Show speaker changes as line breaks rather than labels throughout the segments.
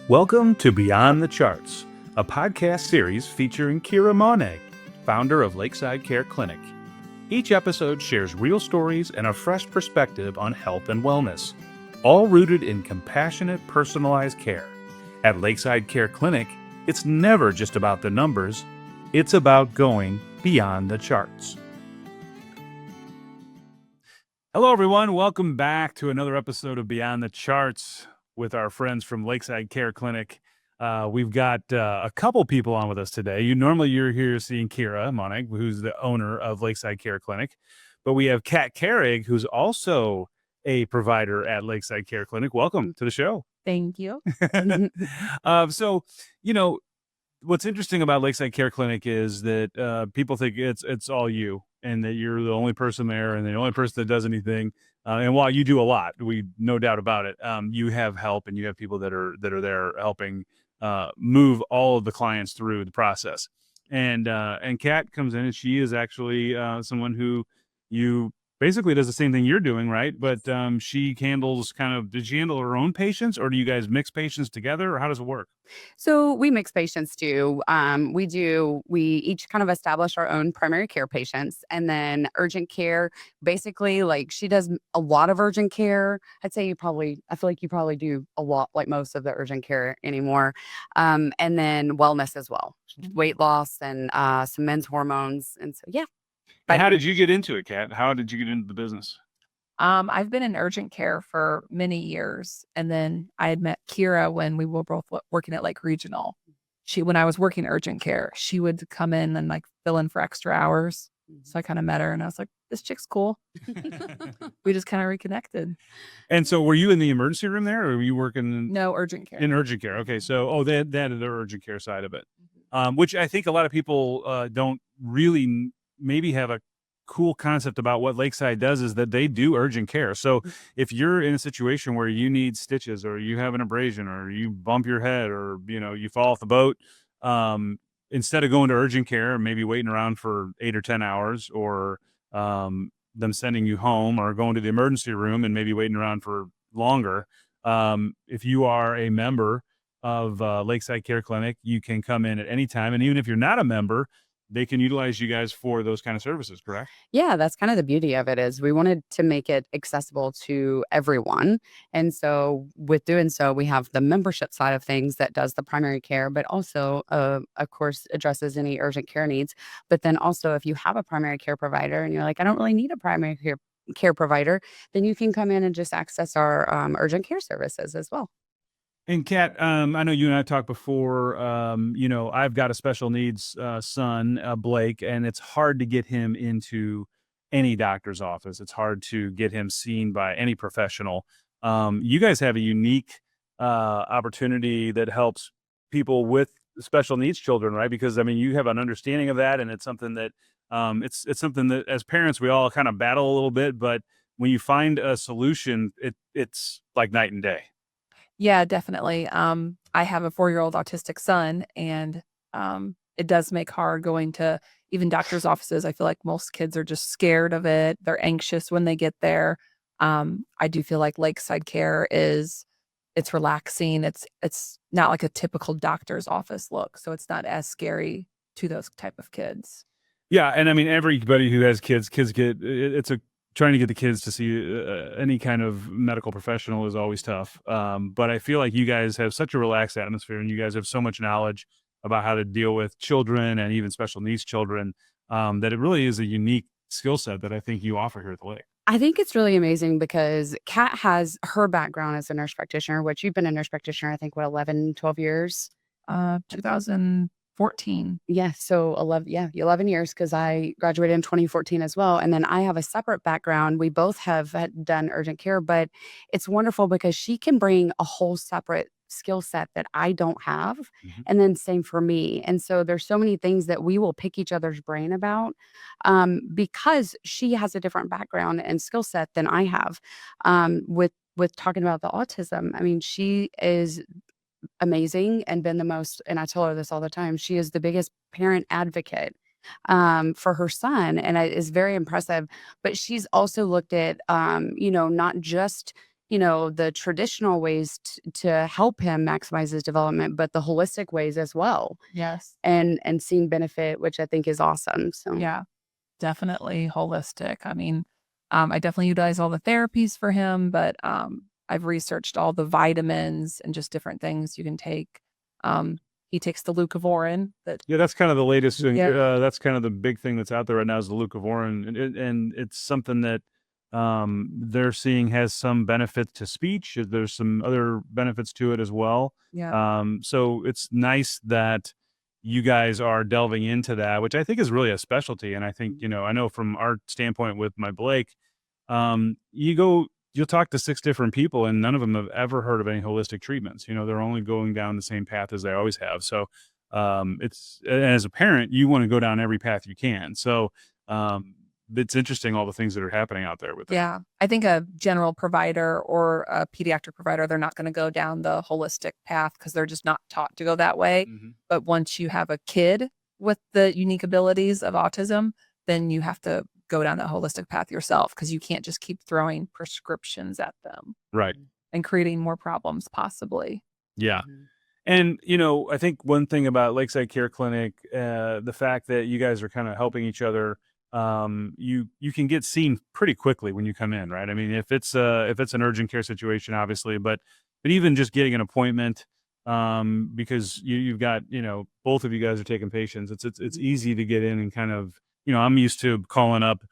Welcome to Beyond the Charts, a podcast series featuring Cira Monnig, founder of Lakeside Care Clinic. Each episode shares real stories and a fresh perspective on health and wellness, all rooted in compassionate, personalized care. At Lakeside Care Clinic, it's never just about the numbers, it's about going beyond the charts. Hello, everyone. Welcome back to another episode of Beyond the Charts with our friends from Lakeside Care Clinic. We've got a couple people on with us today. You're here seeing Cira Monnig, who's the owner of Lakeside Care Clinic, but we have Kahrig, who's also a provider at Lakeside Care Clinic. Welcome to the show.
Thank you.
So, what's interesting about Lakeside Care Clinic is that people think it's all you, and that you're the only person there and the only person that does anything. And while you do a lot, we no doubt about it, you have help and you have people that are there helping move all of the clients through the process. And Kat comes in, and she is actually someone who you basically does the same thing you're doing, right? But she handles did she handle her own patients, or do you guys mix patients together, or how does it work?
So we mix patients too. We each kind of establish our own primary care patients, and then urgent care. Basically, like, she does a lot of urgent care. I feel like you probably do a lot, like most of the urgent care anymore. And then wellness as well, weight loss and some men's hormones. And so, yeah.
And how did you get into it, Kat? How did you get into the business?
I've been in urgent care for many years, and then I had met Cira when we were both working at Lake Regional. When I was working urgent care, she would come in and like fill in for extra hours. So I kind of met her, and I was like, "This chick's cool." We just kind of reconnected.
And so, were you in the emergency room there, or were you working?
No, urgent care.
In urgent care. Okay, so they had the urgent care side of it, which I think a lot of people don't really maybe have a cool concept about what Lakeside does, is that they do urgent care. So if you're in a situation where you need stitches, or you have an abrasion, or you bump your head, or you fall off the boat, instead of going to urgent care and maybe waiting around for 8 or 10 hours, or them sending you home, or going to the emergency room and maybe waiting around for longer, if you are a member of Lakeside Care Clinic, you can come in at any time. And even if you're not a member, they can utilize you guys for those kind of services, correct?
Yeah, that's kind of the beauty of it, is we wanted to make it accessible to everyone. And so with doing so, we have the membership side of things that does the primary care, but also, of course, addresses any urgent care needs. But then also, if you have a primary care provider and you're like, I don't really need a primary care provider, then you can come in and just access our urgent care services as well.
And Kat, I know you and I talked before. I've got a special needs son, Blake, and it's hard to get him into any doctor's office. It's hard to get him seen by any professional. You guys have a unique opportunity that helps people with special needs children, right? Because you have an understanding of that, and it's something that it's something that as parents we all kind of battle a little bit, but when you find a solution, it's like night and day.
Yeah, definitely. I have a 4-year-old autistic son, and it does make hard going to even doctor's offices. I feel like most kids are just scared of it. They're anxious when they get there. I do feel like Lakeside Care it's relaxing. It's not like a typical doctor's office look, so it's not as scary to those type of kids.
Yeah, and everybody who has kids it's trying to get the kids to see any kind of medical professional is always tough. But I feel like you guys have such a relaxed atmosphere, and you guys have so much knowledge about how to deal with children and even special needs children, that it really is a unique skill set that I think you offer here at the Lake.
I think it's really amazing because Kat has her background as a nurse practitioner, which you've been a nurse practitioner, I think, 11, 12 years?
2014.
Yeah, so 11 years, because I graduated in 2014 as well. And then I have a separate background. We both have had done urgent care, but it's wonderful because she can bring a whole separate skill set that I don't have. And then same for me. And so there's so many things that we will pick each other's brain about, because she has a different background and skill set than I have. With talking about the autism, she is amazing and been the most, and I tell her this all the time, she is the biggest parent advocate for her son, and it is very impressive. But she's also looked at, not just the traditional ways to help him maximize his development, but the holistic ways as well,
Yes.
and seeing benefit, which I think is awesome. So
Yeah, definitely holistic. I mean, I definitely utilize all the therapies for him, but I've researched all the vitamins and just different things you can take. He takes the leucovorin that
Yeah, that's kind of the latest.
Yeah.
That's kind of the big thing that's out there right now is the leucovorin, and it's something that they're seeing has some benefit to speech. There's some other benefits to it as well.
yeah.
So it's nice that you guys are delving into that, which I think is really a specialty. And I think I know from our standpoint with my Blake, you'll talk to 6 different people, and none of them have ever heard of any holistic treatments. They're only going down the same path as they always have. So and as a parent, you want to go down every path you can. So it's interesting all the things that are happening out there with it.
Yeah. I think a general provider or a pediatric provider, they're not going to go down the holistic path because they're just not taught to go that way.
Mhm.
But once you have a kid with the unique abilities of autism, then you have to go down that holistic path yourself because you can't just keep throwing prescriptions at them
Right.
and creating more problems possibly.
Yeah. And, I think one thing about Lakeside Care Clinic, the fact that you guys are kind of helping each other, you can get seen pretty quickly when you come in, right? I mean, if it's an urgent care situation, obviously, but even just getting an appointment, because you've got, both of you guys are taking patients. It's easy to get in and kind of, I'm used to calling up,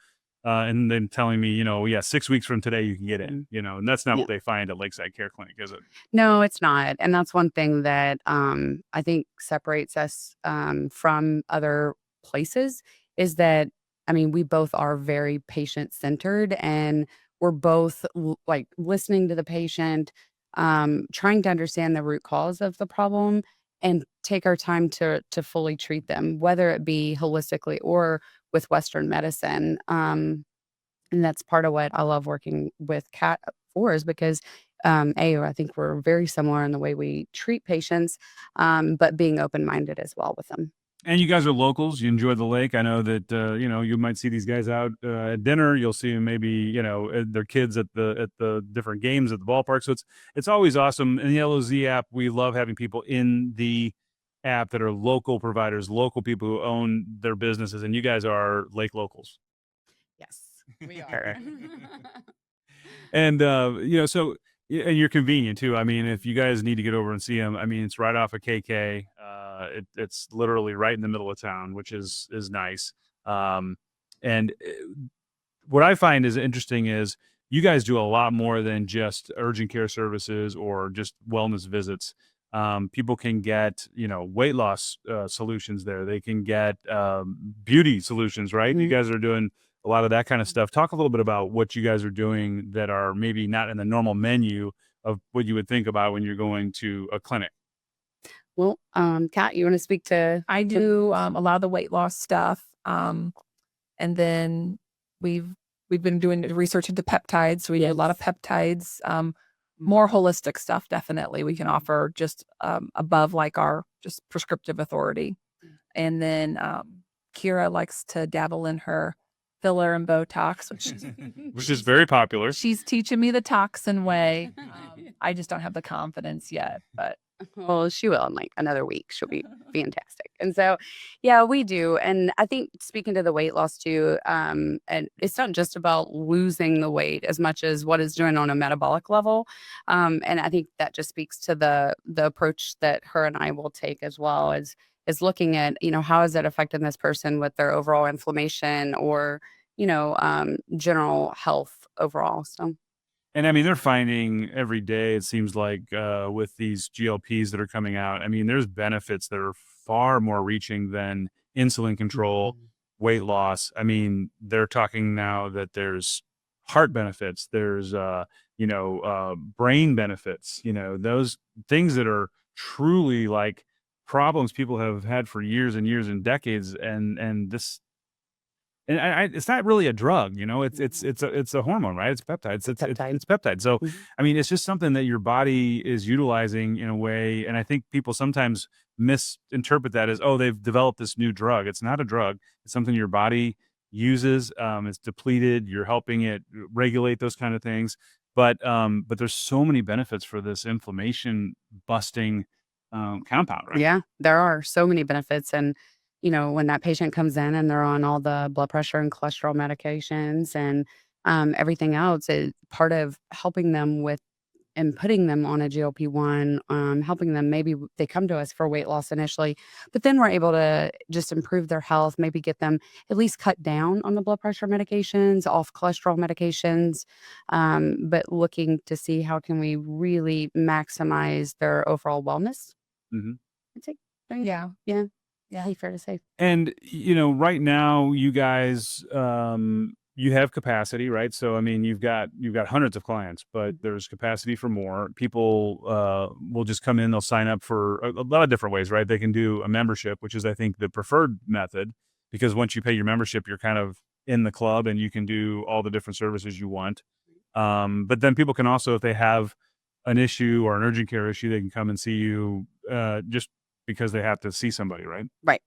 and then telling me, yeah, 6 weeks from today you can get in, and that's not
Yeah.
what they find at Lakeside Care Clinic, is it?
No, it's not. And that's one thing that I think separates us from other places is that, I mean, we both are very patient centered and we're both like listening to the patient, trying to understand the root cause of the problem and take our time to fully treat them, whether it be holistically or with Western medicine. And that's part of what I love working with Kat for is because I think we're very similar in the way we treat patients, but being open-minded as well with them.
And you guys are locals. You enjoy the lake. I know that you might see these guys out at dinner. You'll see them maybe their kids at the different games at the ballpark. So it's always awesome. In the LOZ app, we love having people in the app that are local providers, local people who own their businesses, and you guys are lake locals.
Yes, we are.
And so and you're convenient too. I mean, if you guys need to get over and see them, I mean, it's right off of KK. It's literally right in the middle of town, which is nice. And what I find is interesting is you guys do a lot more than just urgent care services or just wellness visits. People can get, weight loss solutions there. They can get beauty solutions, right? You guys are doing a lot of that kind of stuff. Talk a little bit about what you guys are doing that are maybe not in the normal menu of what you would think about when you're going to a clinic.
Well, Kat, you want to speak to?
I do a lot of the weight loss stuff. And then we've been doing research into peptides. So we do a lot of peptides, more holistic stuff. Definitely we can offer just above like our just prescriptive authority. And then Cira likes to dabble in her filler and Botox,
Which is very popular.
she's teaching me the toxin way. I just don't have the confidence yet, but
Well, she will in like another week. She'll be fantastic. And so, yeah, we do. And I think speaking to the weight loss too, and it's not just about losing the weight as much as what it's doing on a metabolic level. And I think that just speaks to the approach that her and I will take as well as looking at, how is that affecting this person with their overall inflammation or, general health overall. So
And I mean, they're finding every day, it seems like, with these GLPs that are coming out, I mean, there's benefits that are far more reaching than insulin control, weight loss. I mean, they're talking now that there's heart benefits, there's, brain benefits, those things that are truly like problems people have had for years and years and decades. And this, and it's not really a drug, it's a hormone, right? It's peptides. It's peptide. So, I mean, it's just something that your body is utilizing in a way. And I think people sometimes misinterpret that as, oh, they've developed this new drug. It's not a drug. It's something your body uses. It's depleted. You're helping it regulate those kind of things. But there's so many benefits for this inflammation busting compound, right?
Yeah, there are so many benefits. And, when that patient comes in and they're on all the blood pressure and cholesterol medications and everything else, is part of helping them with and putting them on a GLP-1, helping them, maybe they come to us for weight loss initially, but then we're able to just improve their health, maybe get them at least cut down on the blood pressure medications, off cholesterol medications, but looking to see how can we really maximize their overall wellness.
hmm
I'd say, right?
Yeah.
Yeah,
Yeah.
pretty fair to say.
And right now, you guys, you have capacity, right? So I mean, you've got hundreds of clients, but there's capacity for more. People will just come in, they'll sign up for a lot of different ways, right? They can do a membership, which is, I think, the preferred method, because once you pay your membership, you're kind of in the club and you can do all the different services you want. But then people can also, if they have an issue or an urgent care issue, they can come and see you just because they have to see somebody, right?
Right.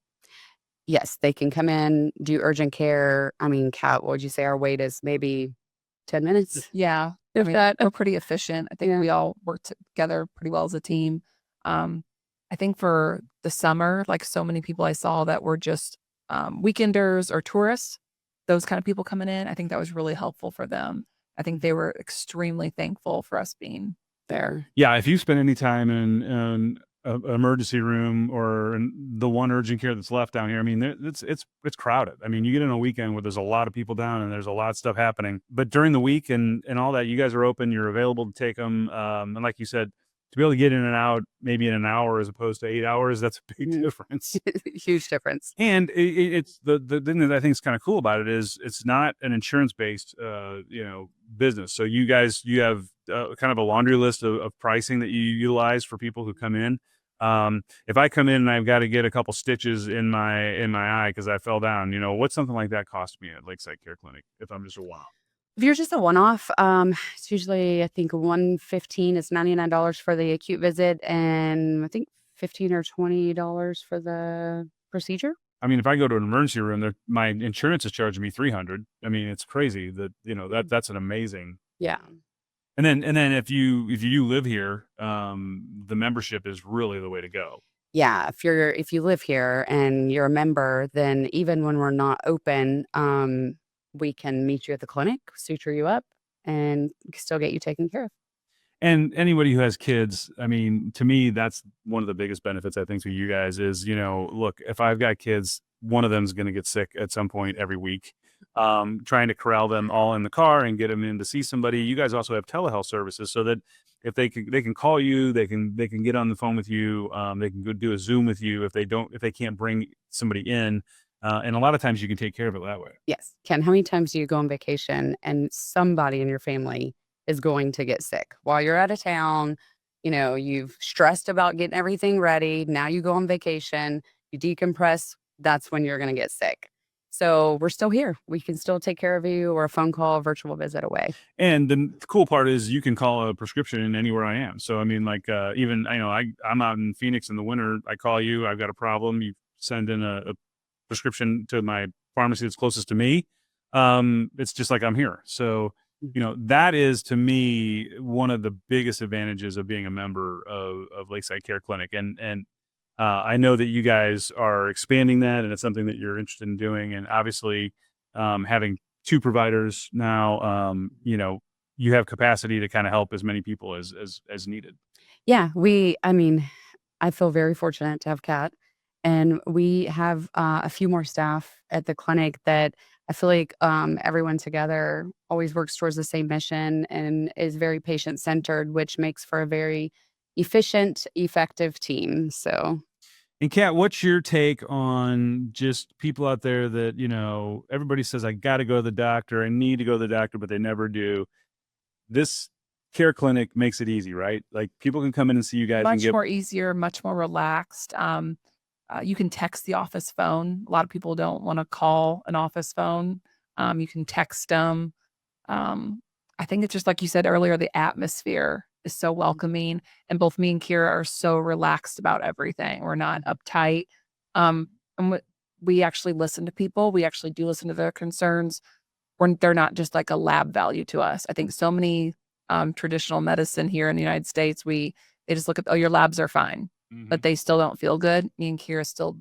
Yes, they can come in, do urgent care. I mean, Kat, what would you say our wait is? Maybe 10 minutes?
Yeah. I
If
mean,
that.
we're pretty efficient. I think
Yeah.
we all work together pretty well as a team. Um, I think for the summer, like so many people I saw that were just weekenders or tourists, those kind of people coming in, I think that was really helpful for them. I think they were extremely thankful for us being there.
Yeah, if you spend any time in an emergency room or in the one urgent care that's left down here, I mean, it's crowded. I mean, you get in a weekend where there's a lot of people down and there's a lot of stuff happening. But during the week and all that, you guys are open. You're available to take them. And like you said, to be able to get in and out maybe in an hour as opposed to 8 hours, that's a big
Mhm.
difference.
Huge difference.
And it's the thing that I think is kind of cool about it is it's not an insurance based business. So you have kind of a laundry list of pricing that you utilize for people who come in. If I come in and I've got to get a couple stitches in my eye because I fell down, what's something like that cost me at Lakeside Care Clinic if I'm just a wow?
If you're just a one-off, it's usually, I think, 115 is $99 for the acute visit, and I think 15 or $20 for the procedure.
I mean, if I go to an emergency room, my insurance is charging me $300. I mean, it's crazy that that's an amazing.
Yeah.
And then if you live here, the membership is really the way to go.
Yeah, if you live here and you're a member, then even when we're not open, we can meet you at the clinic, suture you up, and still get you taken care of.
And anybody who has kids, I mean, to me, that's one of the biggest benefits I think to you guys is, look, if I've got kids, one of them's going to get sick at some point every week. Trying to corral them all in the car and get them in to see somebody. You guys also have telehealth services so that if they can call you, they can get on the phone with you. They can go do a Zoom with you if they can't bring somebody in. And a lot of times you can take care of it that way.
Yes. Ken, how many times do you go on vacation and somebody in your family is going to get sick while you're out of town? You've stressed about getting everything ready. Now you go on vacation, you decompress. That's when you're going to get sick. So we're still here. We can still take care of you, or a phone call, virtual visit away.
And the cool part is you can call a prescription anywhere I am. So I mean, like even I'm out in Phoenix in the winter. I call you. I've got a problem. You send in a prescription to my pharmacy that's closest to me. It's just like I'm here. So that is to me one of the biggest advantages of being a member of Lakeside Care Clinic. And I know that you guys are expanding that, and it's something that you're interested in doing. And obviously, having two providers now, you have capacity to kind of help as many people as needed.
Yeah, I feel very fortunate to have Kat, and we have a few more staff at the clinic that I feel like everyone together always works towards the same mission and is very patient centered, which makes for a very efficient, effective team. So,
And Kat, what's your take on just people out there that, everybody says, I got to go to the doctor, I need to go to the doctor, but they never do. This care clinic makes it easy, right? Like people can come in and see you guys and
Much more easier, much more relaxed. You can text the office phone. A lot of people don't want to call an office phone. You can text them. I think it's just like you said earlier, the atmosphere is so welcoming, and both me and Cira are so relaxed about everything. We're not uptight. And we actually listen to people. We actually do listen to their concerns. They're not just like a lab value to us. I think so many traditional medicine here in the United States. They just look at, oh, your labs are fine, but they still don't feel good. Me and Kira still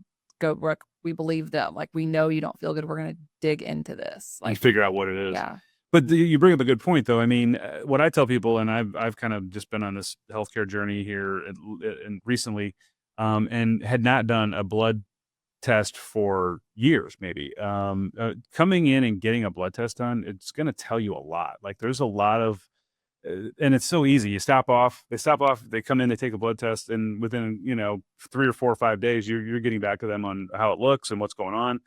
we believe that, like, we know you don't feel good. We're going to dig into this.
and
Like,
figure out what it is.
yeah.
But you bring up a good point, though. I mean, what I tell people, and I've kind of just been on this healthcare journey here and recently, and had not done a blood test for years, maybe. Coming in and getting a blood test done, it's going to tell you a lot. Like, there's a lot of, and it's so easy. They stop off, they come in, they take a blood test, and within 3 or 4 or 5 days, you're getting back to them on how it looks and what's going on.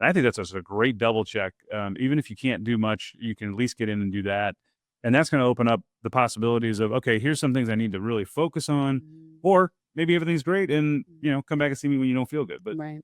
And I think that's just a great double check. Even if you can't do much, you can at least get in and do that. And that's going to open up the possibilities of, okay, here's some things I need to really focus on, or maybe everything's great and, come back and see me when you don't feel good. But
Right.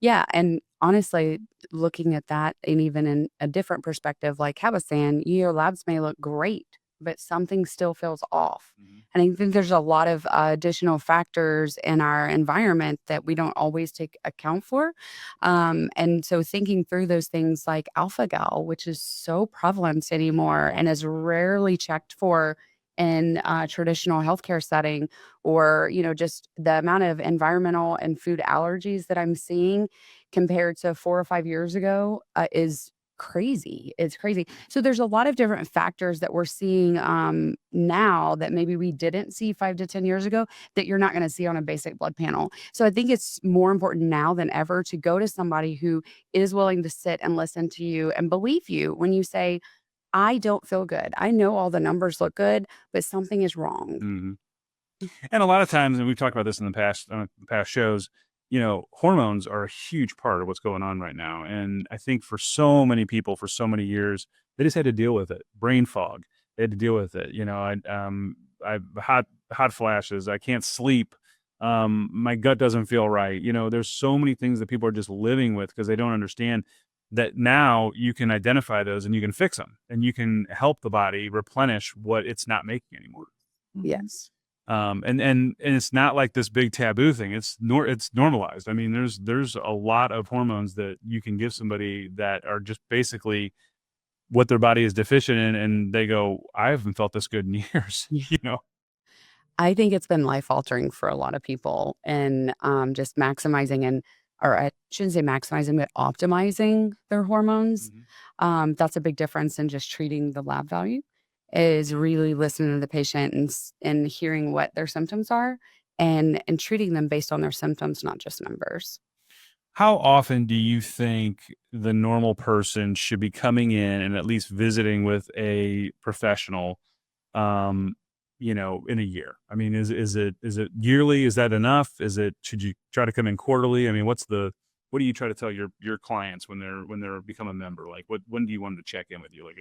Yeah. And honestly, looking at that and even in a different perspective, like I was saying, your labs may look great, but something still feels off. And I think there's a lot of additional factors in our environment that we don't always take account for. And so thinking through those things like alpha gal, which is so prevalent anymore and is rarely checked for in a traditional healthcare setting, or just the amount of environmental and food allergies that I'm seeing compared to 4 or 5 years ago is crazy. It's crazy. So there's a lot of different factors that we're seeing now that maybe we didn't see 5 to 10 years ago that you're not going to see on a basic blood panel. So I think it's more important now than ever to go to somebody who is willing to sit and listen to you and believe you when you say, I don't feel good. I know all the numbers look good, but something is wrong.
And a lot of times, and we've talked about this in the past shows, hormones are a huge part of what's going on right now. And I think for so many people, for so many years, they just had to deal with it. Brain fog. They had to deal with it. I've hot flashes. I can't sleep. My gut doesn't feel right. There's so many things that people are just living with because they don't understand that now you can identify those and you can fix them and you can help the body replenish what it's not making anymore.
Yes.
And it's not like this big taboo thing. It's normalized. I mean, there's a lot of hormones that you can give somebody that are just basically what their body is deficient in, and they go, I haven't felt this good in years.
I think it's been life altering for a lot of people, and just maximizing or I shouldn't say maximizing, but optimizing their hormones. That's a big difference in just treating the lab value, is really listening to the patient and hearing what their symptoms are and treating them based on their symptoms, not just numbers.
How often do you think the normal person should be coming in and at least visiting with a professional, in a year? I mean, is it yearly? Is that enough? Should you try to come in quarterly? I mean, what do you try to tell your clients when they're become a member? Like, when do you want them to check in with you? Like,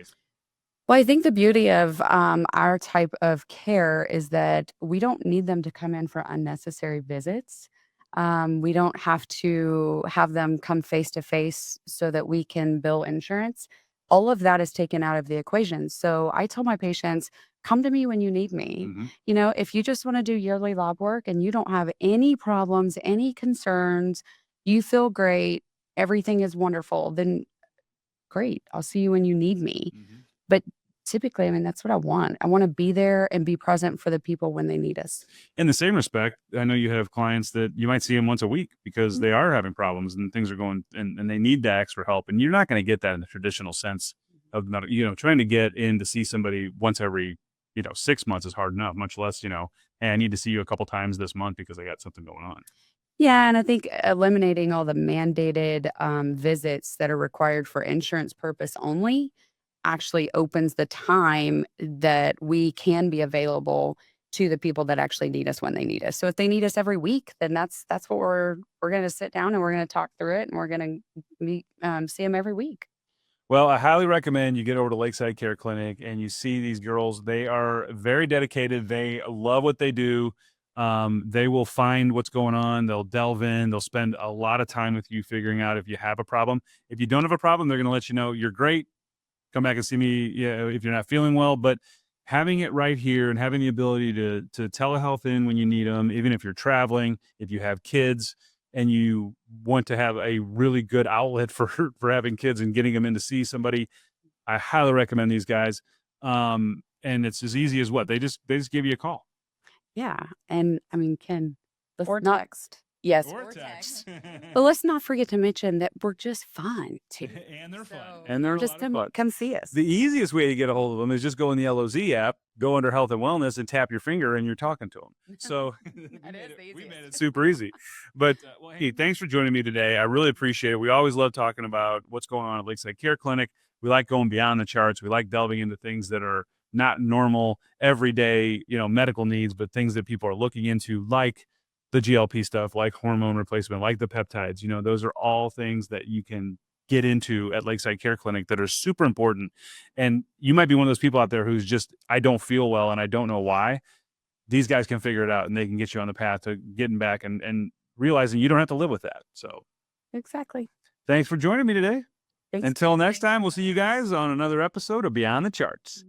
Well, I think the beauty of our type of care is that we don't need them to come in for unnecessary visits. We don't have to have them come face to face so that we can bill insurance. All of that is taken out of the equation. So I tell my patients, come to me when you need me. If you just want to do yearly lab work and you don't have any problems, any concerns, you feel great, everything is wonderful, then great. I'll see you when you need me. But typically, I mean, that's what I want. I want to be there and be present for the people when they need us.
in the same respect, I know you have clients that you might see them once a week because they are having problems and things are going and they need that extra help. And you're not going to get that in the traditional sense of trying to get in to see somebody once every 6 months is hard enough, much less, hey, I need to see you a couple times this month because I got something going on.
Yeah, and I think eliminating all the mandated visits that are required for insurance purpose only actually opens the time that we can be available to the people that actually need us when they need us. So if they need us every week, then that's what we're going to sit down and we're going to talk through it and we're going to see them every week.
Well, I highly recommend you get over to Lakeside Care Clinic and you see these girls. They are very dedicated. They love what they do. They will find what's going on. They'll delve in. They'll spend a lot of time with you figuring out if you have a problem. If you don't have a problem, they're going to let you know you're great. Come back and see me if you're not feeling well. But having it right here and having the ability to telehealth in when you need them, even if you're traveling, if you have kids and you want to have a really good outlet for having kids and getting them in to see somebody, I highly recommend these guys. and it's as easy as what they just give you a call
Yeah. And I mean, Ken, let's
Or
not,
text.
yes.
or text.
But let's not forget to mention that we're just fun too.
And they're fun.
So-
And they're a
Just
lot of fun.
come see us.
The easiest way to get a hold of them is just go in the LOZ app, go under health and wellness, and tap your finger, and you're talking to them. So we
is the
made it
easiest.
super easy. But well, hey, thanks for joining me today. I really appreciate it. We always love talking about what's going on at Lakeside Care Clinic. We like going beyond the charts. We like delving into things that are not normal, everyday, medical needs, but things that people are looking into, like the GLP stuff, like hormone replacement, like the peptides. Those are all things that you can get into at Lakeside Care Clinic that are super important. And you might be one of those people out there who's just, I don't feel well and I don't know why. These guys can figure it out, and they can get you on the path to getting back and realizing you don't have to live with that. So
Exactly.
thanks for joining me today.
Thanks.
Until next time, we'll see you guys on another episode of Beyond the Charts.